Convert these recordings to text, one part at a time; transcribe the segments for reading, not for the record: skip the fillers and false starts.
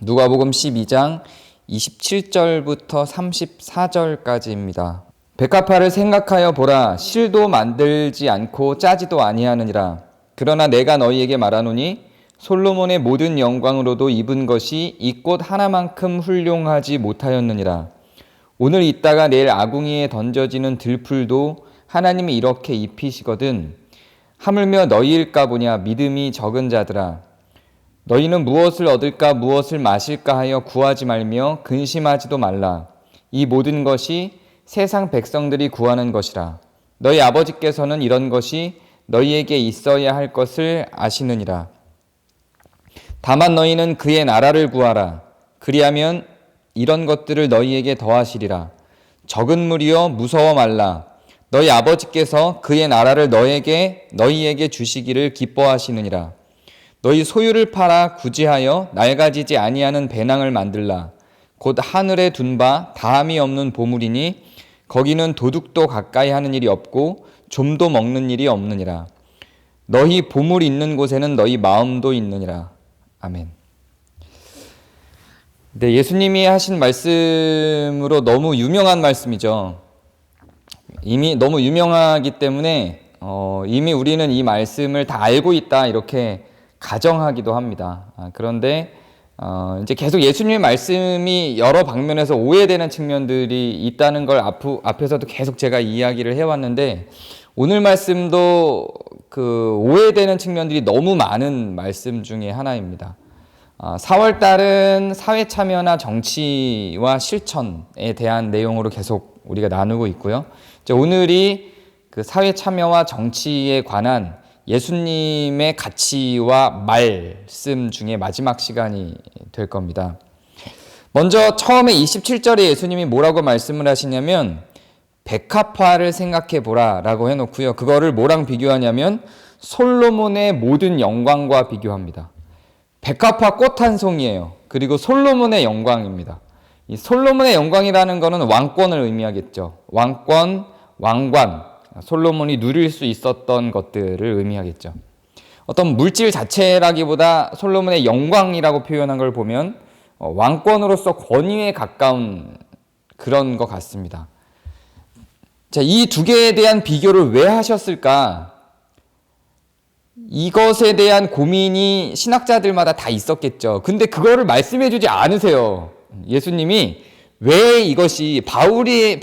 누가복음 12장 27절부터 34절까지입니다. 백합화를 생각하여 보라. 실도 만들지 않고 짜지도 아니하느니라. 그러나 내가 너희에게 말하노니 솔로몬의 모든 영광으로도 입은 것이 이 꽃 하나만큼 훌륭하지 못하였느니라. 오늘 있다가 내일 아궁이에 던져지는 들풀도 하나님이 이렇게 입히시거든. 하물며 너희일까 보냐. 믿음이 적은 자들아. 너희는 무엇을 얻을까 무엇을 마실까 하여 구하지 말며 근심하지도 말라. 이 모든 것이 세상 백성들이 구하는 것이라. 너희 아버지께서는 이런 것이 너희에게 있어야 할 것을 아시느니라. 다만 너희는 그의 나라를 구하라. 그리하면 이런 것들을 너희에게 더하시리라. 적은 무리여 무서워 말라. 너희 아버지께서 그의 나라를 너희에게 주시기를 기뻐하시느니라. 너희 소유를 팔아 구제하여 낡아지지 아니하는 배낭을 만들라. 곧 하늘에 둔 바 다함이 없는 보물이니 거기는 도둑도 가까이 하는 일이 없고 좀도 먹는 일이 없느니라. 너희 보물이 있는 곳에는 너희 마음도 있느니라. 아멘. 네, 예수님이 하신 말씀으로 너무 유명한 말씀이죠. 이미 너무 유명하기 때문에 이미 우리는 이 말씀을 다 알고 있다 이렇게 가정하기도 합니다. 그런데 이제 계속 예수님의 말씀이 여러 방면에서 오해되는 측면들이 있다는 걸 앞에서도 계속 제가 이야기를 해왔는데 오늘 말씀도 그 오해되는 측면들이 너무 많은 말씀 중에 하나입니다. 4월 달은 사회 참여나 정치와 실천에 대한 내용으로 계속 우리가 나누고 있고요. 오늘이 그 사회 참여와 정치에 관한 예수님의 가치와 말씀 중에 마지막 시간이 될 겁니다. 먼저 처음에 27절에 예수님이 뭐라고 말씀을 하시냐면 백합화를 생각해 보라 라고 해놓고요. 그거를 뭐랑 비교하냐면 솔로몬의 모든 영광과 비교합니다. 백합화 꽃 한 송이에요. 그리고 솔로몬의 영광입니다. 이 솔로몬의 영광이라는 거는 왕권을 의미하겠죠. 왕권, 왕관, 솔로몬이 누릴 수 있었던 것들을 의미하겠죠. 어떤 물질 자체라기보다 솔로몬의 영광이라고 표현한 걸 보면 왕권으로서 권위에 가까운 그런 것 같습니다. 자, 이 두 개에 대한 비교를 왜 하셨을까? 이것에 대한 고민이 신학자들마다 다 있었겠죠. 근데 그거를 말씀해 주지 않으세요. 예수님이 왜 이것이 바울의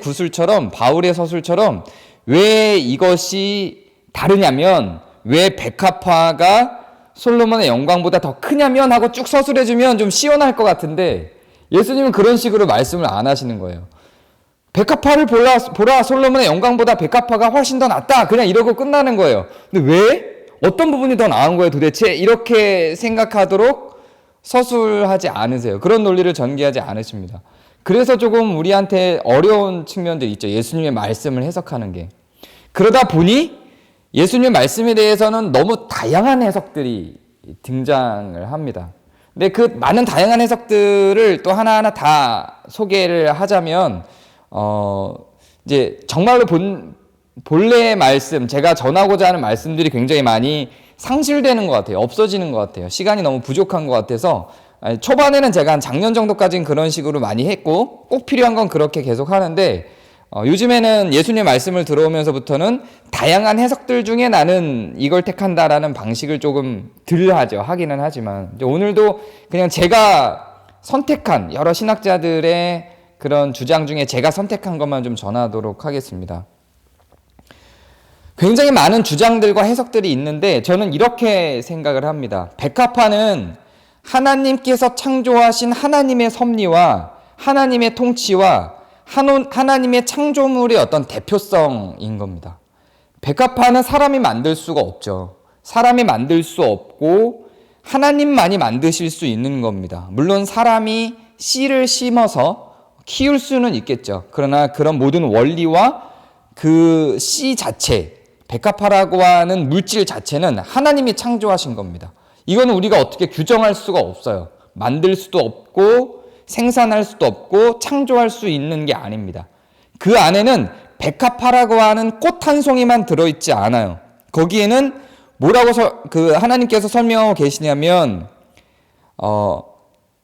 구술처럼, 바울의 서술처럼 왜 이것이 다르냐면, 왜 백합화가 솔로몬의 영광보다 더 크냐면 하고 쭉 서술해주면 좀 시원할 것 같은데 예수님은 그런 식으로 말씀을 안 하시는 거예요. 백합화를 보라, 솔로몬의 영광보다 백합화가 훨씬 더 낫다. 그냥 이러고 끝나는 거예요. 근데 왜? 어떤 부분이 더 나은 거예요 도대체? 이렇게 생각하도록 서술하지 않으세요. 그런 논리를 전개하지 않으십니다. 그래서 조금 우리한테 어려운 측면들이 있죠. 예수님의 말씀을 해석하는 게. 그러다 보니 예수님의 말씀에 대해서는 너무 다양한 해석들이 등장을 합니다. 근데 그 많은 다양한 해석들을 또 하나하나 다 소개를 하자면 이제 정말로 본래의 말씀, 제가 전하고자 하는 말씀들이 굉장히 많이 상실되는 것 같아요. 없어지는 것 같아요. 시간이 너무 부족한 것 같아서 초반에는 제가 한 작년 정도까지는 그런 식으로 많이 했고 꼭 필요한 건 그렇게 계속 하는데 요즘에는 예수님의 말씀을 들어오면서부터는 다양한 해석들 중에 나는 이걸 택한다라는 방식을 조금 덜 하기는 하지만 오늘도 그냥 제가 선택한 여러 신학자들의 그런 주장 중에 제가 선택한 것만 좀 전하도록 하겠습니다. 굉장히 많은 주장들과 해석들이 있는데 저는 이렇게 생각을 합니다. 백합화는 하나님께서 창조하신 하나님의 섭리와 하나님의 통치와 하나님의 창조물의 어떤 대표성인 겁니다. 백합화는 사람이 만들 수가 없죠. 사람이 만들 수 없고 하나님만이 만드실 수 있는 겁니다. 물론 사람이 씨를 심어서 키울 수는 있겠죠. 그러나 그런 모든 원리와 그 씨 자체, 백합화라고 하는 물질 자체는 하나님이 창조하신 겁니다. 이거는 우리가 어떻게 규정할 수가 없어요. 만들 수도 없고 생산할 수도 없고 창조할 수 있는 게 아닙니다. 그 안에는 백합화라고 하는 꽃 한 송이만 들어있지 않아요. 거기에는 뭐라고 하나님께서 설명하고 계시냐면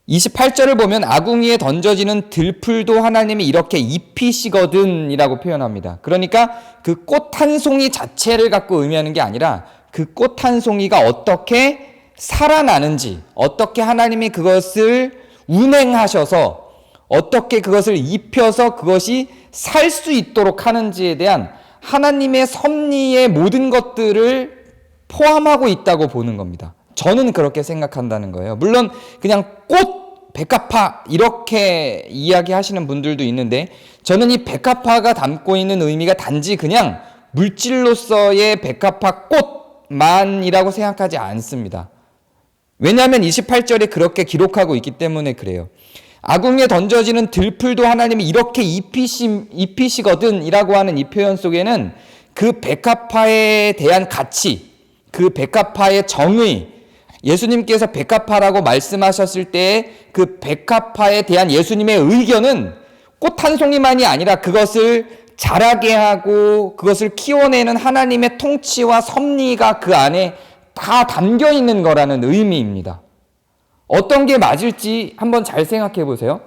28절을 보면 아궁이에 던져지는 들풀도 하나님이 이렇게 입히시거든 이라고 표현합니다. 그러니까 그 꽃 한 송이 자체를 갖고 의미하는 게 아니라 그 꽃 한 송이가 어떻게 살아나는지, 어떻게 하나님이 그것을 운행하셔서 어떻게 그것을 입혀서 그것이 살 수 있도록 하는지에 대한 하나님의 섭리의 모든 것들을 포함하고 있다고 보는 겁니다. 저는 그렇게 생각한다는 거예요. 물론 그냥 꽃, 백합화 이렇게 이야기하시는 분들도 있는데 저는 이 백합화가 담고 있는 의미가 단지 그냥 물질로서의 백합화 꽃만이라고 생각하지 않습니다. 왜냐하면 28절에 그렇게 기록하고 있기 때문에 그래요. 아궁이에 던져지는 들풀도 하나님이 이렇게 입히시거든 이라고 하는 이 표현 속에는 그 백합화에 대한 가치, 그 백합화의 정의, 예수님께서 백합화라고 말씀하셨을 때 그 백합화에 대한 예수님의 의견은 꽃 한 송이만이 아니라 그것을 자라게 하고 그것을 키워내는 하나님의 통치와 섭리가 그 안에 다 담겨 있는 거라는 의미입니다. 어떤 게 맞을지 한번 잘 생각해 보세요.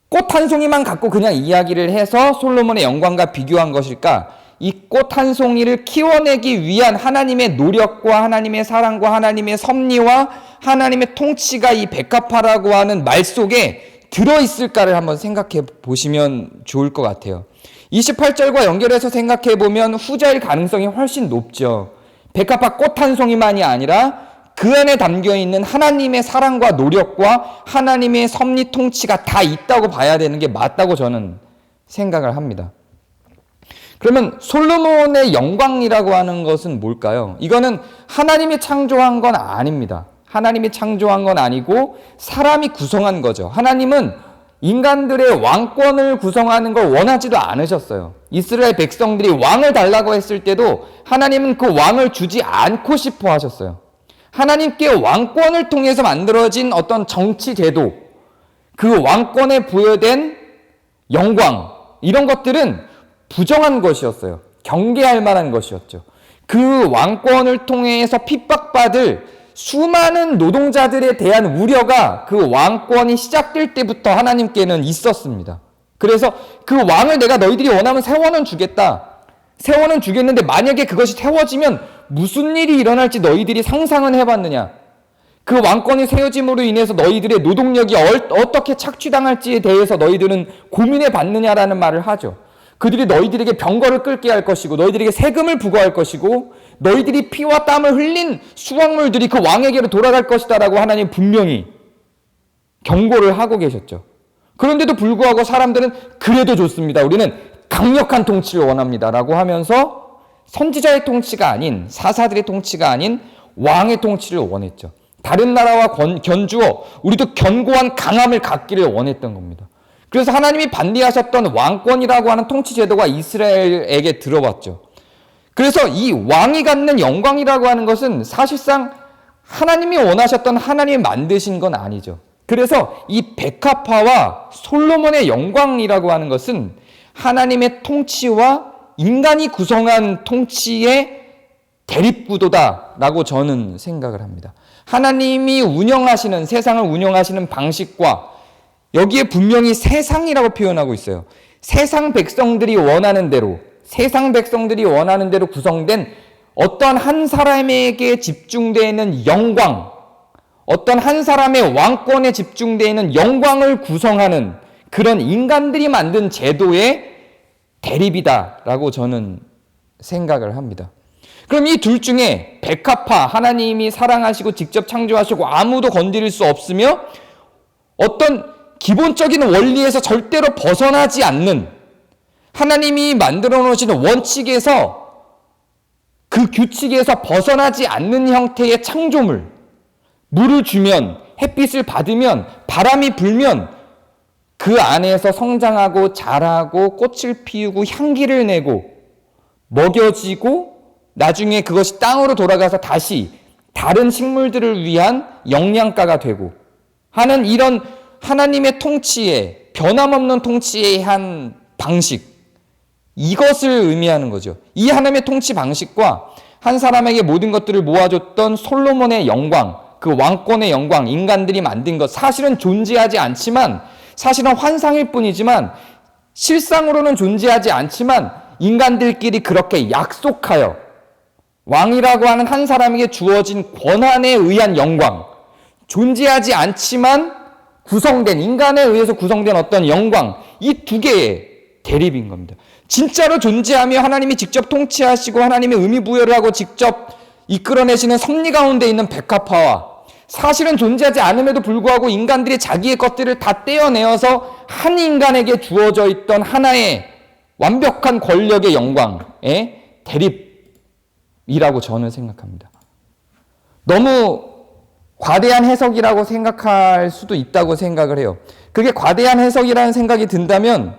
꽃 한 송이만 갖고 그냥 이야기를 해서 솔로몬의 영광과 비교한 것일까? 이 꽃 한 송이를 키워내기 위한 하나님의 노력과 하나님의 사랑과 하나님의 섭리와 하나님의 통치가 이 백합화라고 하는 말 속에 들어있을까를 한번 생각해 보시면 좋을 것 같아요. 28절과 연결해서 생각해 보면 후자일 가능성이 훨씬 높죠. 백합화 꽃 한 송이만이 아니라 그 안에 담겨있는 하나님의 사랑과 노력과 하나님의 섭리 통치가 다 있다고 봐야 되는 게 맞다고 저는 생각을 합니다. 그러면 솔로몬의 영광이라고 하는 것은 뭘까요? 이거는 하나님이 창조한 건 아닙니다. 하나님이 창조한 건 아니고 사람이 구성한 거죠. 하나님은 인간들의 왕권을 구성하는 걸 원하지도 않으셨어요. 이스라엘 백성들이 왕을 달라고 했을 때도 하나님은 그 왕을 주지 않고 싶어 하셨어요. 하나님께 왕권을 통해서 만들어진 어떤 정치 제도, 그 왕권에 부여된 영광, 이런 것들은 부정한 것이었어요. 경계할 만한 것이었죠. 그 왕권을 통해서 핍박받을 수많은 노동자들에 대한 우려가 그 왕권이 시작될 때부터 하나님께는 있었습니다. 그래서 그 왕을 내가 너희들이 원하면 세워는 주겠다. 세워는 주겠는데 만약에 그것이 세워지면 무슨 일이 일어날지 너희들이 상상은 해봤느냐? 그 왕권이 세워짐으로 인해서 너희들의 노동력이 어떻게 착취당할지에 대해서 너희들은 고민해 봤느냐라는 말을 하죠. 그들이 너희들에게 병거를 끌게 할 것이고 너희들에게 세금을 부과할 것이고 너희들이 피와 땀을 흘린 수확물들이 그 왕에게로 돌아갈 것이다 라고 하나님 분명히 경고를 하고 계셨죠. 그런데도 불구하고 사람들은 그래도 좋습니다. 우리는 강력한 통치를 원합니다 라고 하면서 선지자의 통치가 아닌, 사사들의 통치가 아닌 왕의 통치를 원했죠. 다른 나라와 견주어 우리도 견고한 강함을 갖기를 원했던 겁니다. 그래서 하나님이 반대하셨던 왕권이라고 하는 통치 제도가 이스라엘에게 들어왔죠. 그래서 이 왕이 갖는 영광이라고 하는 것은 사실상 하나님이 원하셨던, 하나님이 만드신 건 아니죠. 그래서 이 백합화와 솔로몬의 영광이라고 하는 것은 하나님의 통치와 인간이 구성한 통치의 대립구도다라고 저는 생각을 합니다. 하나님이 운영하시는, 세상을 운영하시는 방식과 여기에 분명히 세상이라고 표현하고 있어요. 세상 백성들이 원하는 대로 구성된 어떤 한 사람에게 집중되어 있는 영광, 어떤 한 사람의 왕권에 집중되어 있는 영광을 구성하는 그런 인간들이 만든 제도의 대립이다라고 저는 생각을 합니다. 그럼 이 둘 중에 백합화, 하나님이 사랑하시고 직접 창조하시고 아무도 건드릴 수 없으며 어떤 기본적인 원리에서 절대로 벗어나지 않는 하나님이 만들어 놓으신 원칙에서 그 규칙에서 벗어나지 않는 형태의 창조물, 물을 주면, 햇빛을 받으면, 바람이 불면 그 안에서 성장하고 자라고 꽃을 피우고 향기를 내고 먹여지고 나중에 그것이 땅으로 돌아가서 다시 다른 식물들을 위한 영양가가 되고 하는 이런 하나님의 통치에, 변함없는 통치의 한 방식, 이것을 의미하는 거죠. 이 하나님의 통치 방식과 한 사람에게 모든 것들을 모아줬던 솔로몬의 영광, 그 그 왕권의 영광, 인간들이 만든 것, 사실은 존재하지 않지만, 사실은 환상일 뿐이지만, 실상으로는 존재하지 않지만 인간들끼리 그렇게 약속하여 왕이라고 하는 한 사람에게 주어진 권한에 의한 영광, 존재하지 않지만 구성된, 인간에 의해서 구성된 어떤 영광, 이 두 개의 대립인 겁니다. 진짜로 존재하며 하나님이 직접 통치하시고 하나님의 의미 부여를 하고 직접 이끌어내시는 섭리 가운데 있는 백합화와 사실은 존재하지 않음에도 불구하고 인간들이 자기의 것들을 다 떼어내어서 한 인간에게 주어져 있던 하나의 완벽한 권력의 영광의 대립이라고 저는 생각합니다. 너무 과대한 해석이라고 생각할 수도 있다고 생각을 해요. 그게 과대한 해석이라는 생각이 든다면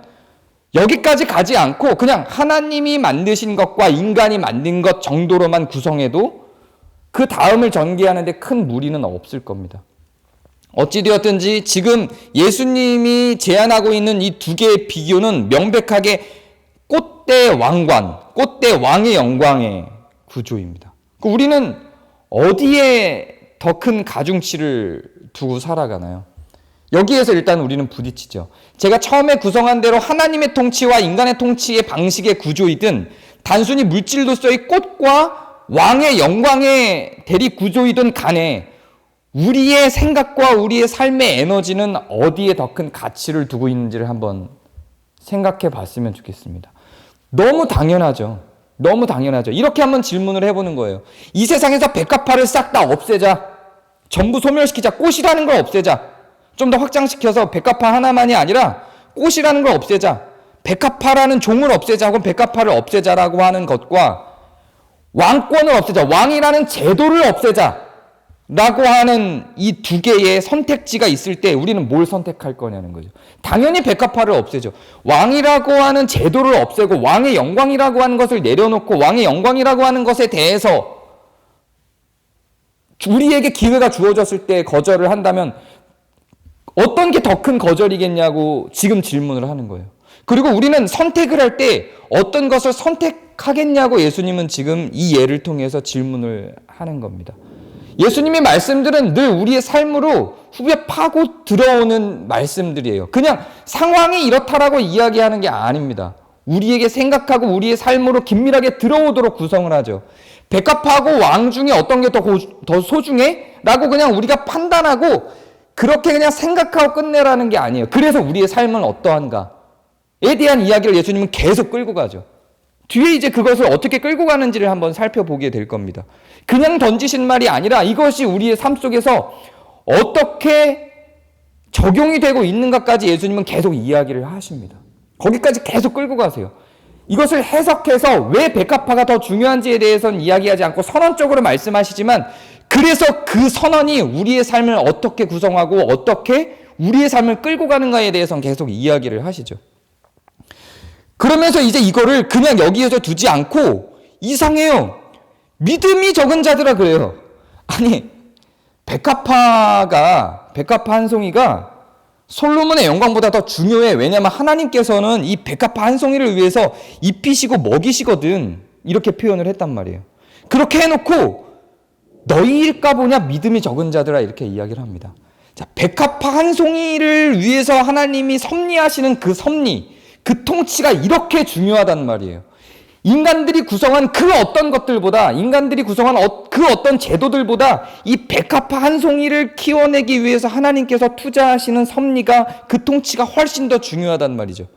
여기까지 가지 않고 그냥 하나님이 만드신 것과 인간이 만든 것 정도로만 구성해도 그 다음을 전개하는데 큰 무리는 없을 겁니다. 어찌되었든지 지금 예수님이 제안하고 있는 이 두 개의 비교는 명백하게 꽃대 왕관, 꽃대 왕의 영광의 구조입니다. 우리는 어디에 더 큰 가중치를 두고 살아가나요? 여기에서 일단 우리는 부딪히죠. 제가 처음에 구성한 대로 하나님의 통치와 인간의 통치의 방식의 구조이든 단순히 물질로서의 꽃과 왕의 영광의 대립 구조이든 간에 우리의 생각과 우리의 삶의 에너지는 어디에 더 큰 가치를 두고 있는지를 한번 생각해 봤으면 좋겠습니다. 너무 당연하죠. 너무 당연하죠. 이렇게 한번 질문을 해보는 거예요. 이 세상에서 백합화를 싹 다 없애자. 전부 소멸시키자. 꽃이라는 걸 없애자. 좀 더 확장시켜서 백합화 하나만이 아니라 꽃이라는 걸 없애자. 백합화라는 종을 없애자. 혹은 백합화를 없애자라고 하는 것과 왕권을 없애자, 왕이라는 제도를 없애자 라고 하는 이 두 개의 선택지가 있을 때 우리는 뭘 선택할 거냐는 거죠. 당연히 백합화를 없애죠. 왕이라고 하는 제도를 없애고 왕의 영광이라고 하는 것을 내려놓고 왕의 영광이라고 하는 것에 대해서 우리에게 기회가 주어졌을 때 거절을 한다면 어떤 게 더 큰 거절이겠냐고 지금 질문을 하는 거예요. 그리고 우리는 선택을 할 때 어떤 것을 선택하겠냐고 예수님은 지금 이 예를 통해서 질문을 하는 겁니다. 예수님의 말씀들은 늘 우리의 삶으로 후벼 파고 들어오는 말씀들이에요. 그냥 상황이 이렇다라고 이야기하는 게 아닙니다. 우리에게 생각하고 우리의 삶으로 긴밀하게 들어오도록 구성을 하죠. 백합화하고 왕 중에 어떤 게 더 소중해? 라고 그냥 우리가 판단하고 그렇게 그냥 생각하고 끝내라는 게 아니에요. 그래서 우리의 삶은 어떠한가에 대한 이야기를 예수님은 계속 끌고 가죠. 뒤에 이제 그것을 어떻게 끌고 가는지를 한번 살펴보게 될 겁니다. 그냥 던지신 말이 아니라 이것이 우리의 삶 속에서 어떻게 적용이 되고 있는가까지 예수님은 계속 이야기를 하십니다. 거기까지 계속 끌고 가세요. 이것을 해석해서 왜 백합화가 더 중요한지에 대해서는 이야기하지 않고 선언적으로 말씀하시지만 그래서 그 선언이 우리의 삶을 어떻게 구성하고 어떻게 우리의 삶을 끌고 가는가에 대해서는 계속 이야기를 하시죠. 그러면서 이제 이거를 그냥 여기에서 두지 않고 이상해요. 믿음이 적은 자들아 그래요. 아니 백합화 한 송이가 솔로몬의 영광보다 더 중요해. 왜냐하면 하나님께서는 이 백합화 한 송이를 위해서 입히시고 먹이시거든. 이렇게 표현을 했단 말이에요. 그렇게 해놓고 너희일까 보냐 믿음이 적은 자들아 이렇게 이야기를 합니다. 자, 백합화 한 송이를 위해서 하나님이 섭리하시는 그 섭리, 그 통치가 이렇게 중요하단 말이에요. 인간들이 구성한 그 어떤 것들보다, 인간들이 구성한 그 어떤 제도들보다 이 백합화 한 송이를 키워내기 위해서 하나님께서 투자하시는 섭리가, 그 통치가 훨씬 더 중요하단 말이죠.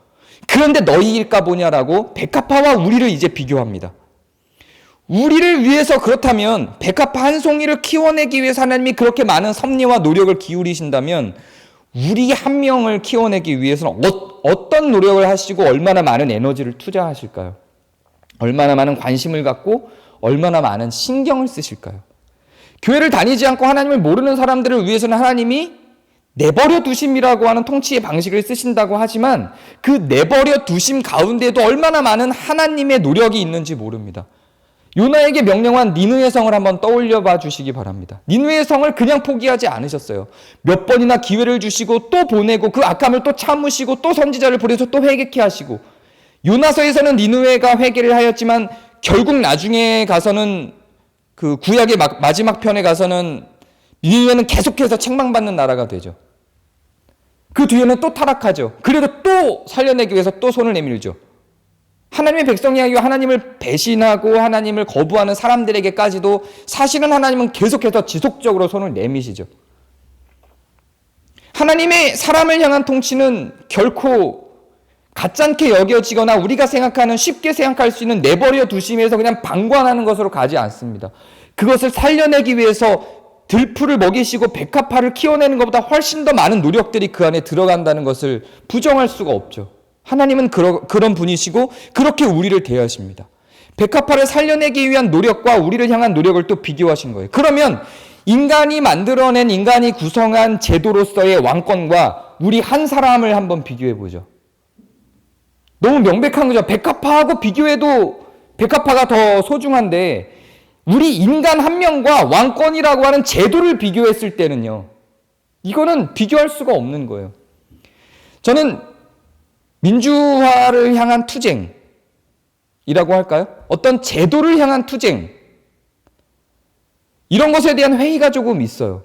그런데 너희일까 보냐라고 백합화와 우리를 이제 비교합니다. 우리를 위해서 그렇다면 백합화 한 송이를 키워내기 위해서 하나님이 그렇게 많은 섭리와 노력을 기울이신다면 우리 한 명을 키워내기 위해서는 어떤 노력을 하시고 얼마나 많은 에너지를 투자하실까요? 얼마나 많은 관심을 갖고 얼마나 많은 신경을 쓰실까요? 교회를 다니지 않고 하나님을 모르는 사람들을 위해서는 하나님이 내버려 두심이라고 하는 통치의 방식을 쓰신다고 하지만 그 내버려 두심 가운데도 얼마나 많은 하나님의 노력이 있는지 모릅니다. 요나에게 명령한 니느웨 성을 한번 떠올려 봐 주시기 바랍니다. 니느웨 성을 그냥 포기하지 않으셨어요. 몇 번이나 기회를 주시고 또 보내고 그 악함을 또 참으시고 또 선지자를 보내서 또 회개케 하시고 요나서에서는 니느웨가 회개를 하였지만 결국 나중에 가서는 그 구약의 마지막 편에 가서는 이후에는 계속해서 책망받는 나라가 되죠. 그 뒤에는 또 타락하죠. 그래도 또 살려내기 위해서 또 손을 내밀죠. 하나님의 백성이 하나님을 배신하고 하나님을 거부하는 사람들에게까지도 사실은 하나님은 계속해서 지속적으로 손을 내미시죠. 하나님의 사람을 향한 통치는 결코 가짜않게 여겨지거나 우리가 생각하는 쉽게 생각할 수 있는 내버려 두심에서 그냥 방관하는 것으로 가지 않습니다. 그것을 살려내기 위해서 들풀을 먹이시고 백합화를 키워내는 것보다 훨씬 더 많은 노력들이 그 안에 들어간다는 것을 부정할 수가 없죠. 하나님은 그런 분이시고 그렇게 우리를 대하십니다. 백합화를 살려내기 위한 노력과 우리를 향한 노력을 또 비교하신 거예요. 그러면 인간이 만들어낸, 인간이 구성한 제도로서의 왕권과 우리 한 사람을 한번 비교해 보죠. 너무 명백한 거죠. 백합화하고 비교해도 백합화가 더 소중한데 우리 인간 한 명과 왕권이라고 하는 제도를 비교했을 때는요, 이거는 비교할 수가 없는 거예요. 저는 민주화를 향한 투쟁이라고 할까요? 어떤 제도를 향한 투쟁, 이런 것에 대한 회의가 조금 있어요.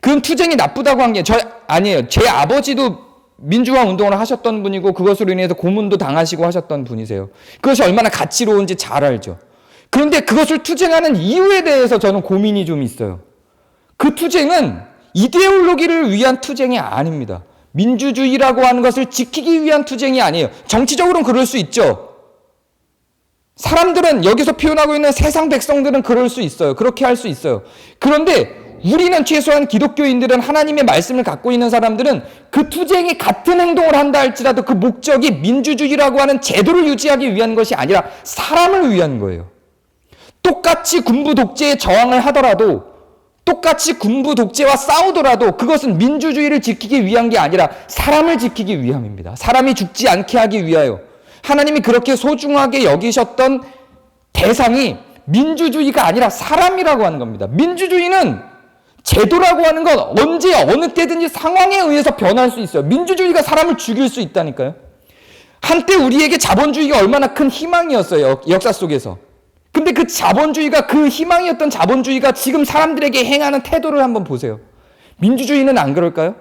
그건 투쟁이 나쁘다고 한 게 아니에요. 제 아버지도 민주화 운동을 하셨던 분이고 그것으로 인해서 고문도 당하시고 하셨던 분이세요. 그것이 얼마나 가치로운지 잘 알죠. 그런데 그것을 투쟁하는 이유에 대해서 저는 고민이 좀 있어요. 그 투쟁은 이데올로기를 위한 투쟁이 아닙니다. 민주주의라고 하는 것을 지키기 위한 투쟁이 아니에요. 정치적으로는 그럴 수 있죠. 사람들은, 여기서 표현하고 있는 세상 백성들은 그럴 수 있어요. 그렇게 할 수 있어요. 그런데 우리는, 최소한 기독교인들은, 하나님의 말씀을 갖고 있는 사람들은 그 투쟁이 같은 행동을 한다 할지라도 그 목적이 민주주의라고 하는 제도를 유지하기 위한 것이 아니라 사람을 위한 거예요. 똑같이 군부 독재에 저항을 하더라도, 똑같이 군부 독재와 싸우더라도 그것은 민주주의를 지키기 위한 게 아니라 사람을 지키기 위함입니다. 사람이 죽지 않게 하기 위하여 하나님이 그렇게 소중하게 여기셨던 대상이 민주주의가 아니라 사람이라고 하는 겁니다. 민주주의는, 제도라고 하는 건 언제 어느 때든지 상황에 의해서 변할 수 있어요. 민주주의가 사람을 죽일 수 있다니까요. 한때 우리에게 자본주의가 얼마나 큰 희망이었어요, 역사 속에서. 근데 그 자본주의가, 그 희망이었던 자본주의가 지금 사람들에게 행하는 태도를 한번 보세요. 민주주의는 안 그럴까요?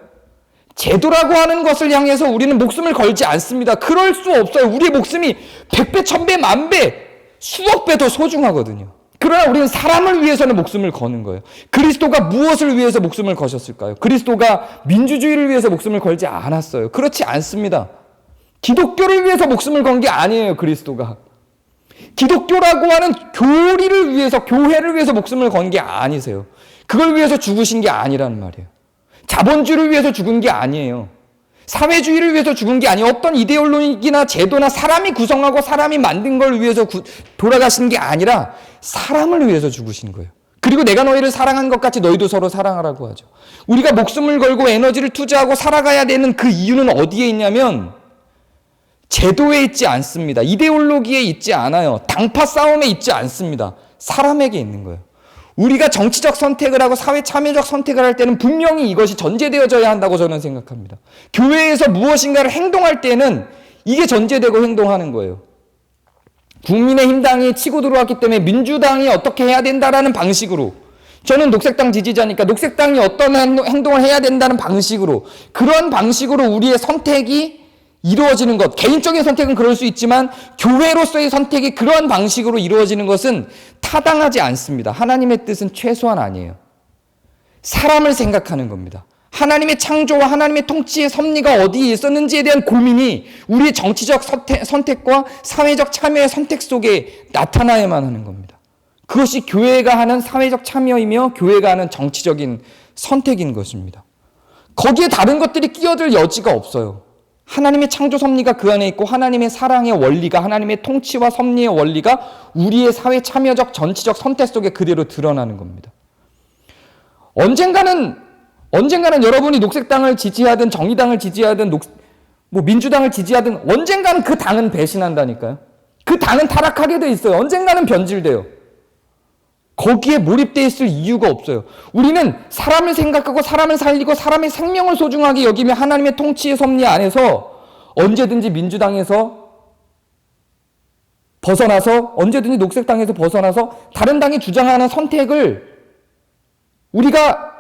제도라고 하는 것을 향해서 우리는 목숨을 걸지 않습니다. 그럴 수 없어요. 우리의 목숨이 100배, 1000배, 10,000배, 수억 배 더 소중하거든요. 그러나 우리는 사람을 위해서는 목숨을 거는 거예요. 그리스도가 무엇을 위해서 목숨을 거셨을까요? 그리스도가 민주주의를 위해서 목숨을 걸지 않았어요. 그렇지 않습니다. 기독교를 위해서 목숨을 건 게 아니에요, 그리스도가. 기독교라고 하는 교리를 위해서, 교회를 위해서 목숨을 건 게 아니세요. 그걸 위해서 죽으신 게 아니라는 말이에요. 자본주의를 위해서 죽은 게 아니에요. 사회주의를 위해서 죽은 게 아니에요. 어떤 이데올로기나 제도나 사람이 구성하고 사람이 만든 걸 위해서 돌아가신 게 아니라 사람을 위해서 죽으신 거예요. 그리고 내가 너희를 사랑한 것 같이 너희도 서로 사랑하라고 하죠. 우리가 목숨을 걸고 에너지를 투자하고 살아가야 되는 그 이유는 어디에 있냐면 제도에 있지 않습니다. 이데올로기에 있지 않아요. 당파 싸움에 있지 않습니다. 사람에게 있는 거예요. 우리가 정치적 선택을 하고 사회 참여적 선택을 할 때는 분명히 이것이 전제되어져야 한다고 저는 생각합니다. 교회에서 무엇인가를 행동할 때는 이게 전제되고 행동하는 거예요. 국민의힘 당이 치고 들어왔기 때문에 민주당이 어떻게 해야 된다라는 방식으로, 저는 녹색당 지지자니까 녹색당이 어떤 행동을 해야 된다는 방식으로, 그런 방식으로 우리의 선택이 이루어지는 것, 개인적인 선택은 그럴 수 있지만 교회로서의 선택이 그러한 방식으로 이루어지는 것은 타당하지 않습니다. 하나님의 뜻은 최소한 아니에요. 사람을 생각하는 겁니다. 하나님의 창조와 하나님의 통치의 섭리가 어디에 있었는지에 대한 고민이 우리의 정치적 선택과 사회적 참여의 선택 속에 나타나야만 하는 겁니다. 그것이 교회가 하는 사회적 참여이며 교회가 하는 정치적인 선택인 것입니다. 거기에 다른 것들이 끼어들 여지가 없어요. 하나님의 창조 섭리가 그 안에 있고 하나님의 사랑의 원리가, 하나님의 통치와 섭리의 원리가 우리의 사회 참여적 정치적 선택 속에 그대로 드러나는 겁니다. 언젠가는 여러분이 녹색당을 지지하든 정의당을 지지하든 민주당을 지지하든 언젠가는 그 당은 배신한다니까요. 그 당은 타락하게 돼 있어요. 언젠가는 변질돼요. 거기에 몰입되어 있을 이유가 없어요. 우리는 사람을 생각하고 사람을 살리고 사람의 생명을 소중하게 여기며 하나님의 통치의 섭리 안에서 언제든지 민주당에서 벗어나서, 언제든지 녹색당에서 벗어나서 다른 당이 주장하는 선택을 우리가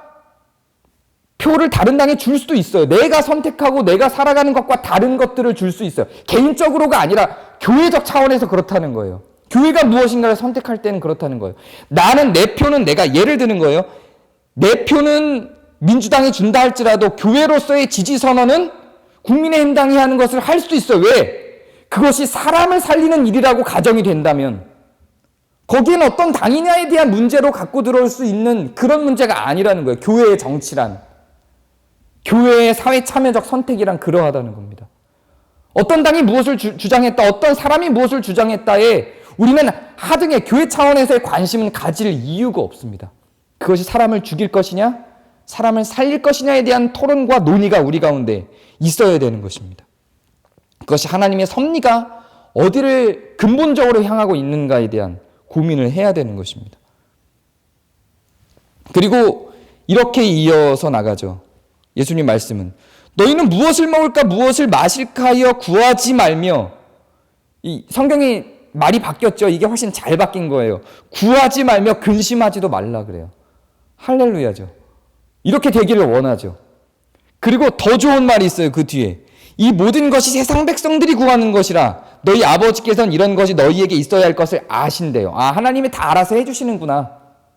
표를 다른 당에 줄 수도 있어요. 내가 선택하고 내가 살아가는 것과 다른 것들을 줄 수 있어요. 개인적으로가 아니라 교회적 차원에서 그렇다는 거예요. 교회가 무엇인가를 선택할 때는 그렇다는 거예요. 나는 내 표는 내가 예를 드는 거예요. 내 표는 민주당이 준다 할지라도 교회로서의 지지 선언은 국민의힘 당이 하는 것을 할 수 있어요. 왜? 그것이 사람을 살리는 일이라고 가정이 된다면 거기에는 어떤 당이냐에 대한 문제로 갖고 들어올 수 있는 그런 문제가 아니라는 거예요. 교회의 정치란, 교회의 사회 참여적 선택이란 그러하다는 겁니다. 어떤 당이 무엇을 주장했다, 어떤 사람이 무엇을 주장했다에 우리는 하등의 교회 차원에서의 관심은 가질 이유가 없습니다. 그것이 사람을 죽일 것이냐, 사람을 살릴 것이냐에 대한 토론과 논의가 우리 가운데 있어야 되는 것입니다. 그것이 하나님의 섭리가 어디를 근본적으로 향하고 있는가에 대한 고민을 해야 되는 것입니다. 그리고 이렇게 이어서 나가죠. 예수님 말씀은 너희는 무엇을 먹을까 무엇을 마실까 하여 구하지 말며, 이 성경이 말이 바뀌었죠. 이게 훨씬 잘 바뀐 거예요. 구하지 말며 근심하지도 말라 그래요. 할렐루야죠. 이렇게 되기를 원하죠. 그리고 더 좋은 말이 있어요. 그 뒤에 이 모든 것이 세상 백성들이 구하는 것이라 너희 아버지께서는 이런 것이 너희에게 있어야 할 것을 아신대요. 아, 하나님이 다 알아서 해주시는구나.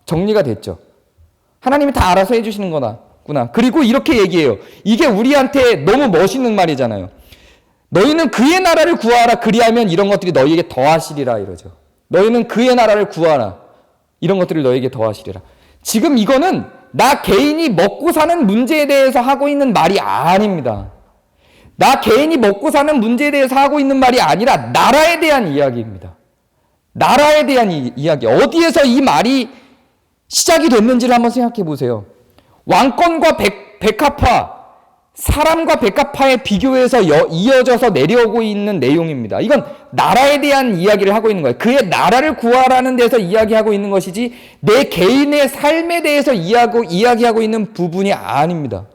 정리가 됐죠. 하나님이 다 알아서 해주시는 거구나. 그리고 이렇게 얘기해요. 이게 우리한테 너무 멋있는 말이잖아요. 너희는 그의 나라를 구하라. 그리하면 이런 것들이 너희에게 더하시리라 이러죠. 너희는 그의 나라를 구하라. 이런 것들을 너희에게 더하시리라. 지금 이거는 나 개인이 먹고 사는 문제에 대해서 하고 있는 말이 아닙니다. 나 개인이 먹고 사는 문제에 대해서 하고 있는 말이 아니라 나라에 대한 이야기입니다. 나라에 대한 이야기. 어디에서 이 말이 시작이 됐는지를 한번 생각해 보세요. 왕권과 백합화, 사람과 백합화의 비교에서 이어져서 내려오고 있는 내용입니다. 이건 나라에 대한 이야기를 하고 있는 거예요. 그의 나라를 구하라는 데서 이야기하고 있는 것이지 내 개인의 삶에 대해서 이야기하고 있는 부분이 아닙니다.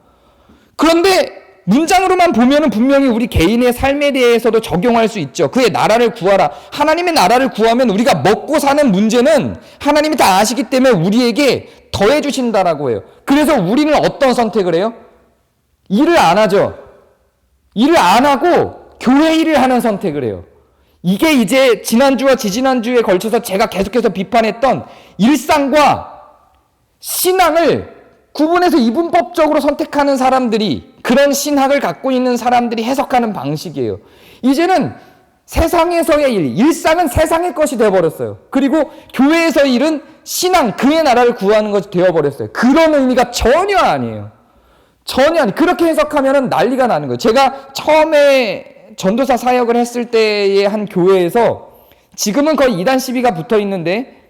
그런데 문장으로만 보면은 분명히 우리 개인의 삶에 대해서도 적용할 수 있죠. 그의 나라를 구하라. 하나님의 나라를 구하면 우리가 먹고 사는 문제는 하나님이 다 아시기 때문에 우리에게 더해 주신다라고 해요. 그래서 우리는 어떤 선택을 해요? 일을 안 하죠. 일을 안 하고 교회 일을 하는 선택을 해요. 이게 이제 지난주와 지지난주에 걸쳐서 제가 계속해서 비판했던 일상과 신앙을 구분해서 이분법적으로 선택하는 사람들이, 그런 신학을 갖고 있는 사람들이 해석하는 방식이에요. 이제는 세상에서의 일, 일상은 세상의 것이 되어버렸어요. 그리고 교회에서의 일은 신앙, 그의 나라를 구하는 것이 되어버렸어요. 그런 의미가 전혀 아니에요. 전혀 아니에요. 그렇게 해석하면 난리가 나는 거예요. 제가 처음에 전도사 사역을 했을 때의 한 교회에서 지금은 거의 이단 시비가 붙어 있는데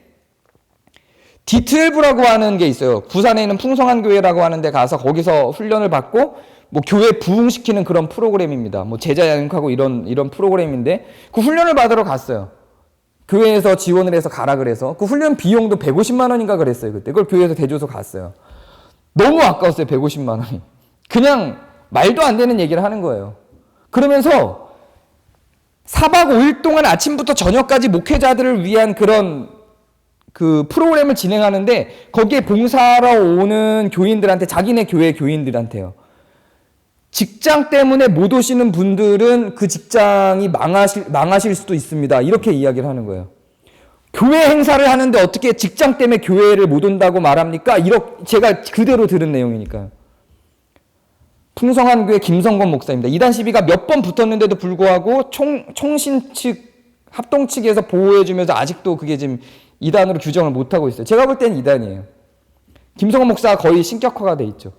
D12라고 하는 게 있어요. 부산에 있는 풍성한 교회라고 하는 데 가서 거기서 훈련을 받고 뭐 교회 부흥시키는 그런 프로그램입니다. 뭐 제자 양육하고 이런 프로그램인데 그 훈련을 받으러 갔어요. 교회에서 지원을 해서 가라 그래서 그 훈련 비용도 150만 원인가 그랬어요. 그때 그걸 교회에서 대줘서 갔어요. 너무 아까웠어요. 150만 원이. 그냥 말도 안 되는 얘기를 하는 거예요. 그러면서 4박 5일 동안 아침부터 저녁까지 목회자들을 위한 그런 그 프로그램을 진행하는데 거기에 봉사하러 오는 교인들한테, 자기네 교회 교인들한테요, 직장 때문에 못 오시는 분들은 그 직장이 망하실 수도 있습니다. 이렇게 이야기를 하는 거예요. 교회 행사를 하는데 어떻게 직장 때문에 교회를 못 온다고 말합니까? 이렇게 제가 그대로 들은 내용이니까요. 풍성한 교회 김성건 목사입니다. 이단 시비가 몇 번 붙었는데도 불구하고 총신 측, 합동 측에서 보호해주면서 아직도 그게 지금 이단으로 규정을 못하고 있어요. 제가 볼 때는 이단이에요. 김성건 목사가 거의 신격화가 돼 있죠.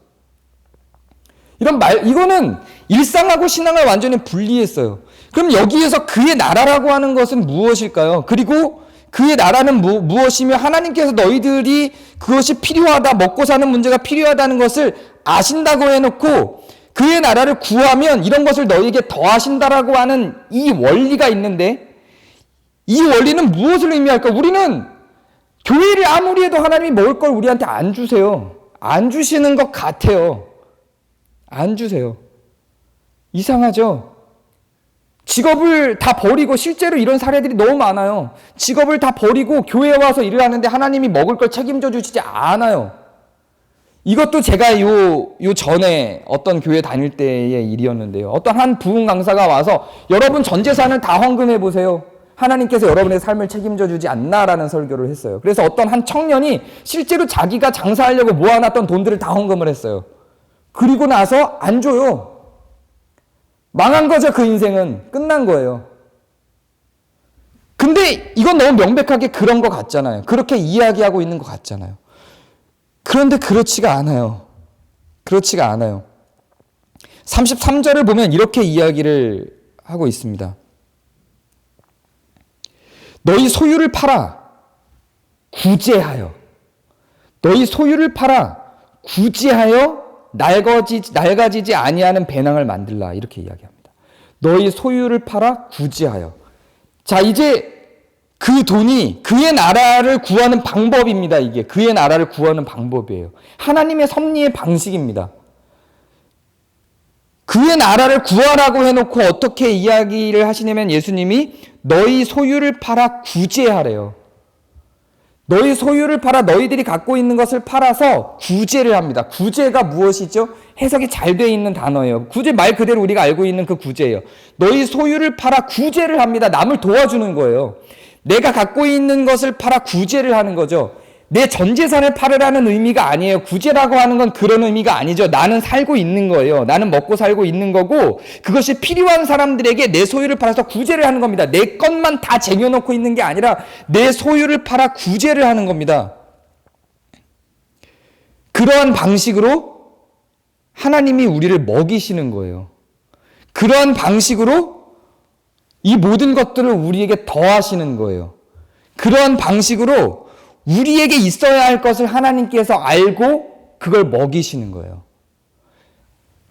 이거는 일상하고 신앙을 완전히 분리했어요. 그럼 여기에서 그의 나라라고 하는 것은 무엇일까요? 그리고 그의 나라는 무엇이며 하나님께서 너희들이 그것이 필요하다, 먹고 사는 문제가 필요하다는 것을 아신다고 해놓고 그의 나라를 구하면 이런 것을 너희에게 더하신다라고 하는 이 원리가 있는데, 이 원리는 무엇을 의미할까? 우리는 교회를 아무리 해도 하나님이 먹을 걸 우리한테 안 주세요. 안 주시는 것 같아요. 안 주세요. 이상하죠? 직업을 다 버리고, 실제로 이런 사례들이 너무 많아요. 직업을 다 버리고 교회에 와서 일을 하는데 하나님이 먹을 걸 책임져 주시지 않아요. 이것도 제가 요 전에 어떤 교회 다닐 때의 일이었는데요. 어떤 한 부흥 강사가 와서 여러분 전 재산을 다 헌금해 보세요. 하나님께서 여러분의 삶을 책임져 주지 않나라는 설교를 했어요. 그래서 어떤 한 청년이 실제로 자기가 장사하려고 모아놨던 돈들을 다 헌금을 했어요. 그리고 나서 안 줘요. 망한 거죠. 그 인생은 끝난 거예요. 근데 이건 너무 명백하게 그런 것 같잖아요. 그렇게 이야기하고 있는 것 같잖아요. 그런데 그렇지가 않아요. 그렇지가 않아요. 33절을 보면 이렇게 이야기를 하고 있습니다. 너희 소유를 팔아 구제하여, 너희 소유를 팔아 구제하여 낡아지지 아니하는 배낭을 만들라, 이렇게 이야기합니다. 너희 소유를 팔아 구제하여. 자, 이제 그 돈이 그의 나라를 구하는 방법입니다. 이게 그의 나라를 구하는 방법이에요. 하나님의 섭리의 방식입니다. 그의 나라를 구하라고 해놓고 어떻게 이야기를 하시냐면 예수님이 너희 소유를 팔아 구제하래요. 너희 소유를 팔아 너희들이 갖고 있는 것을 팔아서 구제를 합니다. 구제가 무엇이죠? 해석이 잘 돼 있는 단어예요. 구제 말 그대로 우리가 알고 있는 그 구제예요. 너희 소유를 팔아 구제를 합니다. 남을 도와주는 거예요. 내가 갖고 있는 것을 팔아 구제를 하는 거죠. 내 전 재산을 팔으라는 의미가 아니에요. 구제라고 하는 건 그런 의미가 아니죠. 나는 살고 있는 거예요. 나는 먹고 살고 있는 거고, 그것이 필요한 사람들에게 내 소유를 팔아서 구제를 하는 겁니다. 내 것만 다 쟁여놓고 있는 게 아니라 내 소유를 팔아 구제를 하는 겁니다. 그러한 방식으로 하나님이 우리를 먹이시는 거예요. 그러한 방식으로 이 모든 것들을 우리에게 더하시는 거예요. 그러한 방식으로 우리에게 있어야 할 것을 하나님께서 알고 그걸 먹이시는 거예요.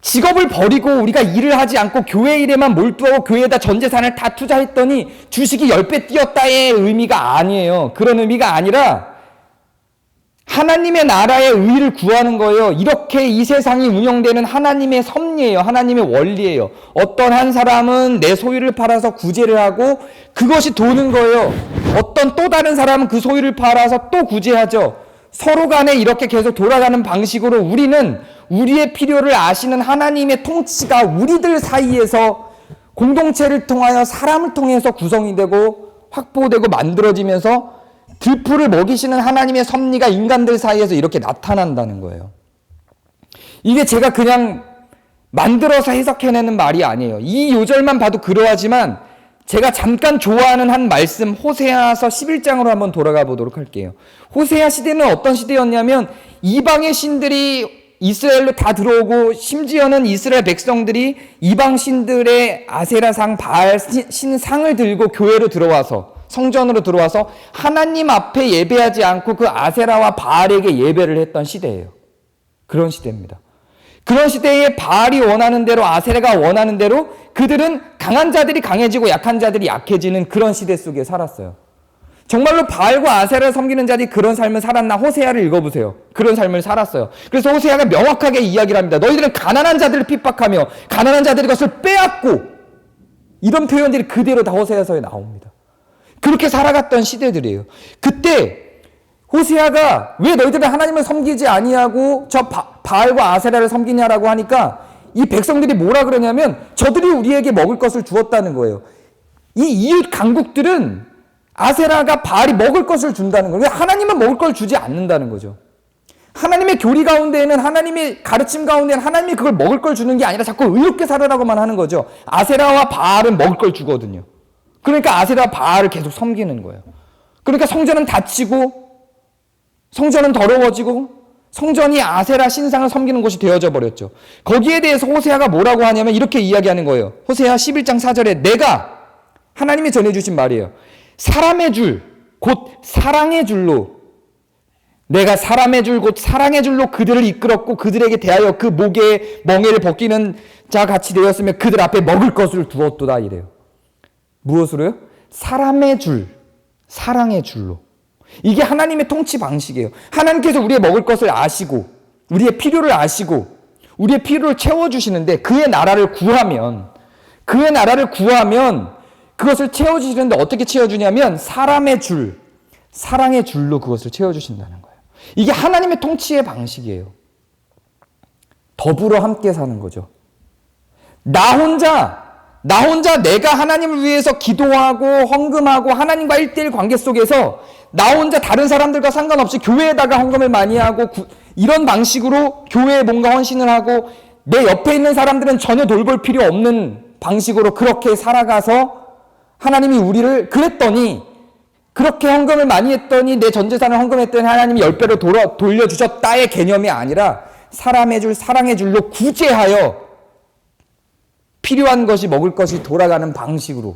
직업을 버리고 우리가 일을 하지 않고 교회 일에만 몰두하고 교회에다 전 재산을 다 투자했더니 주식이 10배 뛰었다의 의미가 아니에요. 그런 의미가 아니라 하나님의 나라의 의를 구하는 거예요. 이렇게 이 세상이 운영되는 하나님의 섭리예요. 하나님의 원리예요. 어떤 한 사람은 내 소유를 팔아서 구제를 하고 그것이 도는 거예요. 어떤 또 다른 사람은 그 소유를 팔아서 또 구제하죠. 서로 간에 이렇게 계속 돌아가는 방식으로 우리는 우리의 필요를 아시는 하나님의 통치가 우리들 사이에서 공동체를 통하여 사람을 통해서 구성이 되고 확보되고 만들어지면서 들풀을 먹이시는 하나님의 섭리가 인간들 사이에서 이렇게 나타난다는 거예요. 이게 제가 그냥 만들어서 해석해내는 말이 아니에요. 이 요절만 봐도 그러하지만 제가 잠깐 좋아하는 한 말씀 호세아서 11장으로 한번 돌아가 보도록 할게요. 호세아 시대는 어떤 시대였냐면 이방의 신들이 이스라엘로 다 들어오고 심지어는 이스라엘 백성들이 이방 신들의 아세라상 바알 신상을 들고 교회로 들어와서 성전으로 들어와서 하나님 앞에 예배하지 않고 그 아세라와 바알에게 예배를 했던 시대예요. 그런 시대입니다. 그런 시대에 바알이 원하는 대로 아세라가 원하는 대로 그들은 강한 자들이 강해지고 약한 자들이 약해지는 그런 시대 속에 살았어요. 정말로 바알과 아세라를 섬기는 자들이 그런 삶을 살았나? 호세아를 읽어보세요. 그런 삶을 살았어요. 그래서 호세아가 명확하게 이야기를 합니다. 너희들은 가난한 자들을 핍박하며 가난한 자들의 것을 빼앗고, 이런 표현들이 그대로 다 호세아서에 나옵니다. 그렇게 살아갔던 시대들이에요. 그때 호세아가 왜 너희들은 하나님을 섬기지 아니하고 저 바알과 아세라를 섬기냐라고 하니까 이 백성들이 뭐라 그러냐면 저들이 우리에게 먹을 것을 주었다는 거예요. 이 이웃 강국들은 아세라가 바알이 먹을 것을 준다는 거예요. 하나님은 먹을 걸 주지 않는다는 거죠. 하나님의 교리 가운데에는, 하나님의 가르침 가운데에는 하나님이 그걸 먹을 걸 주는 게 아니라 자꾸 의롭게 살아라고만 하는 거죠. 아세라와 바알은 먹을 걸 주거든요. 그러니까 아세라 바알을 계속 섬기는 거예요. 그러니까 성전은 닫히고 성전은 더러워지고 성전이 아세라 신상을 섬기는 곳이 되어져 버렸죠. 거기에 대해서 호세아가 뭐라고 하냐면 이렇게 이야기하는 거예요. 호세아 11장 4절에 내가, 하나님이 전해주신 말이에요. 사람의 줄, 곧 사랑의 줄로, 내가 사람의 줄, 곧 사랑의 줄로 그들을 이끌었고 그들에게 대하여 그 목에 멍에를 벗기는 자 같이 되었으며 그들 앞에 먹을 것을 두었도다 이래요. 무엇으로요? 사람의 줄, 사랑의 줄로. 이게 하나님의 통치 방식이에요. 하나님께서 우리의 먹을 것을 아시고 우리의 필요를 아시고 우리의 필요를 채워주시는데 그의 나라를 구하면 그것을 채워주시는데 어떻게 채워주냐면 사람의 줄, 사랑의 줄로 그것을 채워주신다는 거예요. 이게 하나님의 통치의 방식이에요. 더불어 함께 사는 거죠. 나 혼자 내가 하나님을 위해서 기도하고 헌금하고 하나님과 1대1 관계 속에서 나 혼자 다른 사람들과 상관없이 교회에다가 헌금을 많이 하고 이런 방식으로 교회에 뭔가 헌신을 하고 내 옆에 있는 사람들은 전혀 돌볼 필요 없는 방식으로 그렇게 살아가서 하나님이 우리를 그랬더니 그렇게 헌금을 많이 했더니 내 전 재산을 헌금했더니 하나님이 10배로 돌려주셨다의 개념이 아니라 사랑의 줄로 구제하여 필요한 것이 먹을 것이 돌아가는 방식으로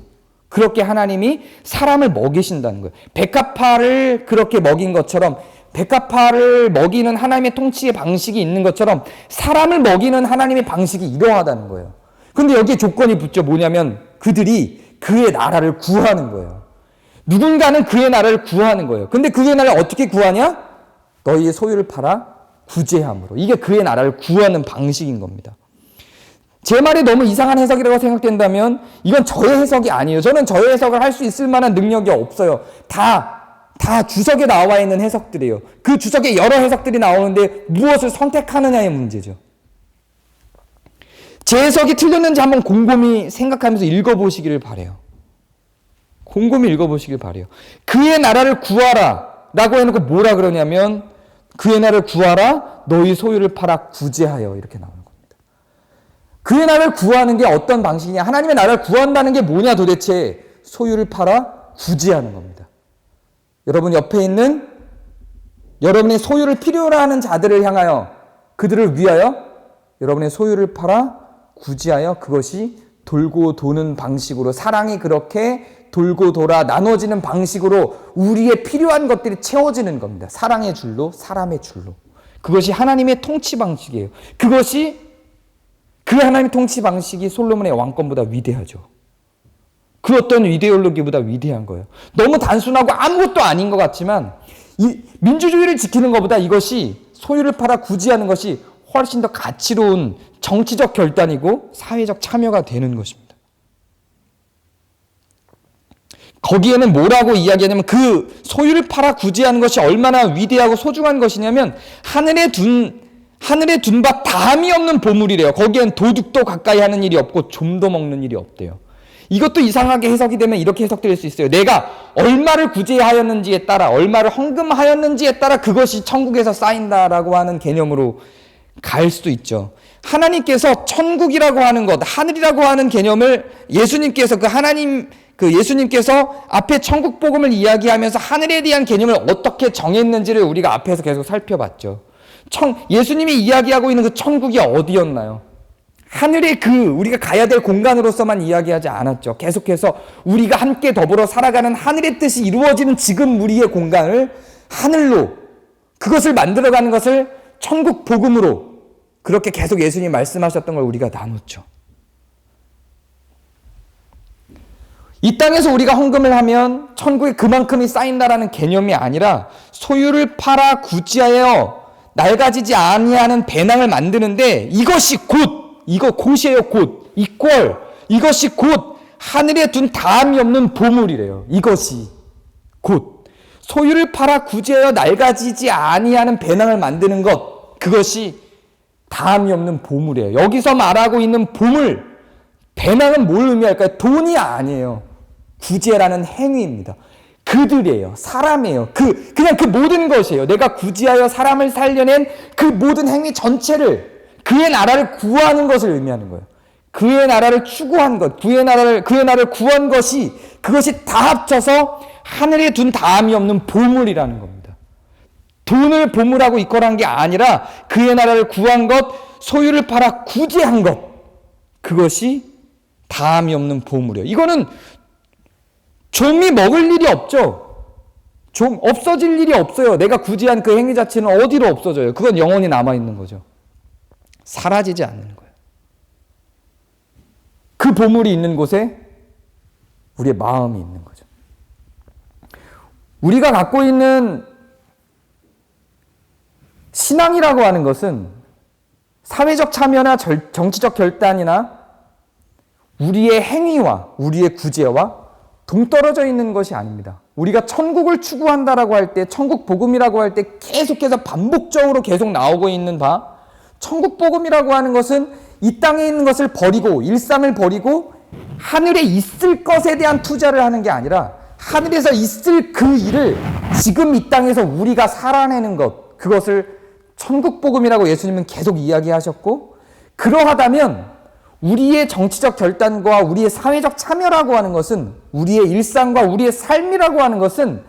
그렇게 하나님이 사람을 먹이신다는 거예요. 백합화를 그렇게 먹인 것처럼 백합화를 먹이는 하나님의 통치의 방식이 있는 것처럼 사람을 먹이는 하나님의 방식이 이러하다는 거예요. 근데 여기에 조건이 붙죠. 뭐냐면 그들이 그의 나라를 구하는 거예요. 누군가는 그의 나라를 구하는 거예요. 근데 그의 나라를 어떻게 구하냐? 너희의 소유를 팔아 구제함으로. 이게 그의 나라를 구하는 방식인 겁니다. 제 말이 너무 이상한 해석이라고 생각된다면 이건 저의 해석이 아니에요. 저는 저의 해석을 할 수 있을 만한 능력이 없어요. 다 주석에 나와 있는 해석들이에요. 그 주석에 여러 해석들이 나오는데 무엇을 선택하느냐의 문제죠. 제 해석이 틀렸는지 한번 곰곰이 생각하면서 읽어보시기를 바라요. 곰곰이 읽어보시길 바라요. 그의 나라를 구하라 라고 해놓고 뭐라 그러냐면 그의 나라를 구하라 너희 소유를 팔아 구제하여 이렇게 나오는 겁니다. 그의 나라를 구하는 게 어떤 방식이냐? 하나님의 나라를 구한다는 게 뭐냐 도대체? 소유를 팔아 구제하는 겁니다. 여러분 옆에 있는 여러분의 소유를 필요로 하는 자들을 향하여 그들을 위하여 여러분의 소유를 팔아 구제하여 그것이 돌고 도는 방식으로 사랑이 그렇게 돌고 돌아 나눠지는 방식으로 우리의 필요한 것들이 채워지는 겁니다. 사랑의 줄로 사람의 줄로. 그것이 하나님의 통치 방식이에요. 그것이 그 하나님의 통치 방식이 솔로몬의 왕권보다 위대하죠. 그 어떤 이데올로기보다 위대한 거예요. 너무 단순하고 아무것도 아닌 것 같지만 이 민주주의를 지키는 것보다 이것이 소유를 팔아 구제하는 것이 훨씬 더 가치로운 정치적 결단이고 사회적 참여가 되는 것입니다. 거기에는 뭐라고 이야기하냐면 그 소유를 팔아 구제하는 것이 얼마나 위대하고 소중한 것이냐면 하늘에 둔 밥 다함이 없는 보물이래요. 거기엔 도둑도 가까이 하는 일이 없고 좀도 먹는 일이 없대요. 이것도 이상하게 해석이 되면 이렇게 해석될 수 있어요. 내가 얼마를 구제하였는지에 따라 얼마를 헌금하였는지에 따라 그것이 천국에서 쌓인다라고 하는 개념으로 갈 수도 있죠. 하나님께서 천국이라고 하는 것, 하늘이라고 하는 개념을 예수님께서 예수님께서 앞에 천국 복음을 이야기하면서 하늘에 대한 개념을 어떻게 정했는지를 우리가 앞에서 계속 살펴봤죠. 예수님이 이야기하고 있는 그 천국이 어디였나요? 하늘의 우리가 가야 될 공간으로서만 이야기하지 않았죠. 계속해서 우리가 함께 더불어 살아가는 하늘의 뜻이 이루어지는 지금 우리의 공간을 하늘로 그것을 만들어가는 것을 천국 복음으로 그렇게 계속 예수님이 말씀하셨던 걸 우리가 나눴죠. 이 땅에서 우리가 헌금을 하면 천국에 그만큼이 쌓인다라는 개념이 아니라 소유를 팔아 구제하여 낡아지지 아니하는 배낭을 만드는데 이것이 곧이에요. 이것이 곧 하늘에 둔 다함이 없는 보물이래요. 이것이 곧 소유를 팔아 구제하여 낡아지지 아니하는 배낭을 만드는 것, 그것이 다함이 없는 보물이에요. 여기서 말하고 있는 보물, 배낭은 뭘 의미할까요? 돈이 아니에요. 구제라는 행위입니다. 그들이에요. 사람이에요. 그냥 그 모든 것이에요. 내가 구제하여 사람을 살려낸 그 모든 행위 전체를 그의 나라를 구하는 것을 의미하는 거예요. 그의 나라를 추구한 것, 그의 나라를 구한 것이 그것이 다 합쳐서 하늘에 둔 다함이 없는 보물이라는 겁니다. 돈을 보물하고 이끌어한 게 아니라 그의 나라를 구한 것, 소유를 팔아 구제한 것, 그것이 다함이 없는 보물이에요. 이거는 좀이 먹을 일이 없죠. 좀 없어질 일이 없어요. 내가 구제한 그 행위 자체는 어디로 없어져요? 그건 영원히 남아있는 거죠. 사라지지 않는 거예요. 그 보물이 있는 곳에 우리의 마음이 있는 거죠. 우리가 갖고 있는 신앙이라고 하는 것은 사회적 참여나 정치적 결단이나 우리의 행위와 우리의 구제와 동떨어져 있는 것이 아닙니다. 우리가 천국을 추구한다라고 할 때, 천국 복음이라고 할 때 계속해서 반복적으로 계속 나오고 있는 바, 천국 복음이라고 하는 것은 이 땅에 있는 것을 버리고 일상을 버리고 하늘에 있을 것에 대한 투자를 하는 게 아니라 하늘에서 있을 그 일을 지금 이 땅에서 우리가 살아내는 것, 그것을 천국 복음이라고 예수님은 계속 이야기하셨고, 그러하다면 우리의 정치적 결단과 우리의 사회적 참여라고 하는 것은, 우리의 일상과 우리의 삶이라고 하는 것은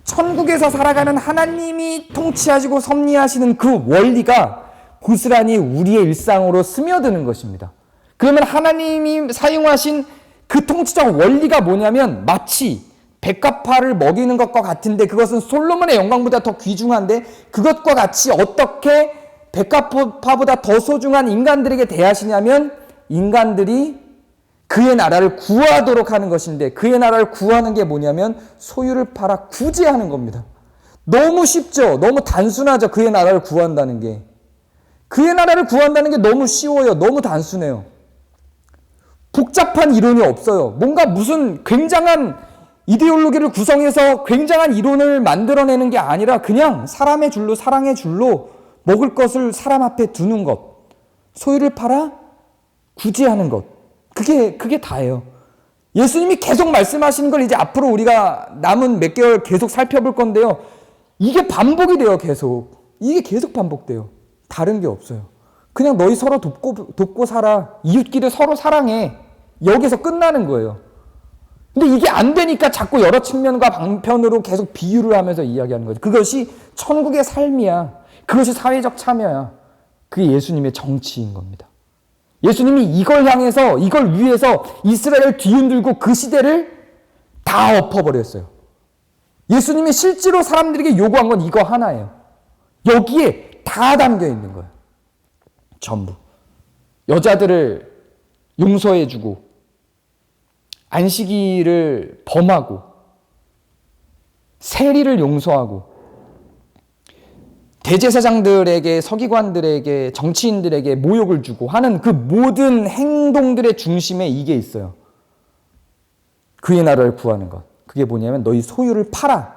천국에서 살아가는 하나님이 통치하시고 섭리하시는 그 원리가 고스란히 우리의 일상으로 스며드는 것입니다. 그러면 하나님이 사용하신 그 통치적 원리가 뭐냐면 마치 백합화를 먹이는 것과 같은데, 그것은 솔로몬의 영광보다 더 귀중한데, 그것과 같이 어떻게 백합화보다 더 소중한 인간들에게 대하시냐면, 인간들이 그의 나라를 구하도록 하는 것인데, 그의 나라를 구하는 게 뭐냐면 소유를 팔아 구제하는 겁니다. 너무 쉽죠? 너무 단순하죠? 그의 나라를 구한다는 게. 그의 나라를 구한다는 게 너무 쉬워요. 너무 단순해요. 복잡한 이론이 없어요. 뭔가 무슨 굉장한 이데올로기를 구성해서 굉장한 이론을 만들어내는 게 아니라 그냥 사람의 줄로, 사랑의 줄로 먹을 것을 사람 앞에 두는 것, 소유를 팔아 구제하는 것, 그게 다예요. 예수님이 계속 말씀하시는 걸 이제 앞으로 우리가 남은 몇 개월 계속 살펴볼 건데요. 이게 반복이 돼요. 이게 계속 반복돼요. 다른 게 없어요. 그냥 너희 서로 돕고 살아. 이웃끼리 서로 사랑해. 여기서 끝나는 거예요. 근데 이게 안 되니까 자꾸 여러 측면과 방편으로 계속 비유를 하면서 이야기하는 거죠. 그것이 천국의 삶이야. 그것이 사회적 참여야. 그게 예수님의 정치인 겁니다. 예수님이 이걸 향해서, 이걸 위해서 이스라엘을 뒤흔들고 그 시대를 다 엎어버렸어요. 예수님이 실제로 사람들에게 요구한 건 이거 하나예요. 여기에 다 담겨 있는 거예요. 전부. 여자들을 용서해주고, 안식일을 범하고, 세리를 용서하고, 대제사장들에게, 서기관들에게, 정치인들에게 모욕을 주고 하는 그 모든 행동들의 중심에 이게 있어요. 그의 나라를 구하는 것. 그게 뭐냐면 너희 소유를 팔아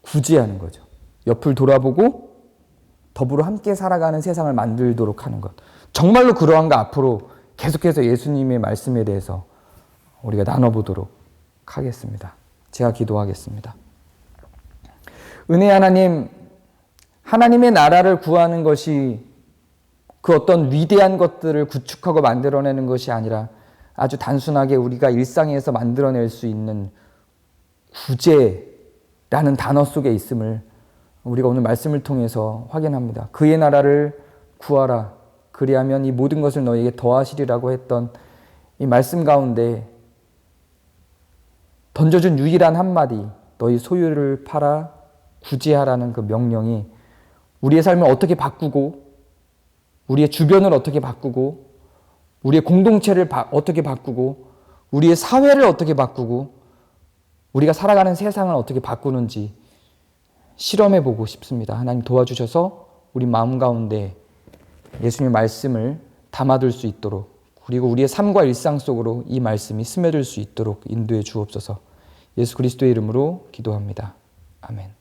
구제하는 거죠. 옆을 돌아보고 더불어 함께 살아가는 세상을 만들도록 하는 것. 정말로 그러한가 앞으로 계속해서 예수님의 말씀에 대해서 우리가 나눠보도록 하겠습니다. 제가 기도하겠습니다. 은혜 하나님, 하나님의 나라를 구하는 것이 그 어떤 위대한 것들을 구축하고 만들어내는 것이 아니라 아주 단순하게 우리가 일상에서 만들어낼 수 있는 구제라는 단어 속에 있음을 우리가 오늘 말씀을 통해서 확인합니다. 그의 나라를 구하라. 그리하면 이 모든 것을 너에게 더하시리라고 했던 이 말씀 가운데 던져준 유일한 한마디, 너희 소유를 팔아 구제하라는 그 명령이 우리의 삶을 어떻게 바꾸고, 우리의 주변을 어떻게 바꾸고, 우리의 공동체를 어떻게 바꾸고, 우리의 사회를 어떻게 바꾸고, 우리가 살아가는 세상을 어떻게 바꾸는지 실험해보고 싶습니다. 하나님 도와주셔서 우리 마음 가운데 예수님의 말씀을 담아둘 수 있도록, 그리고 우리의 삶과 일상 속으로 이 말씀이 스며들 수 있도록 인도해 주옵소서. 예수 그리스도의 이름으로 기도합니다. 아멘.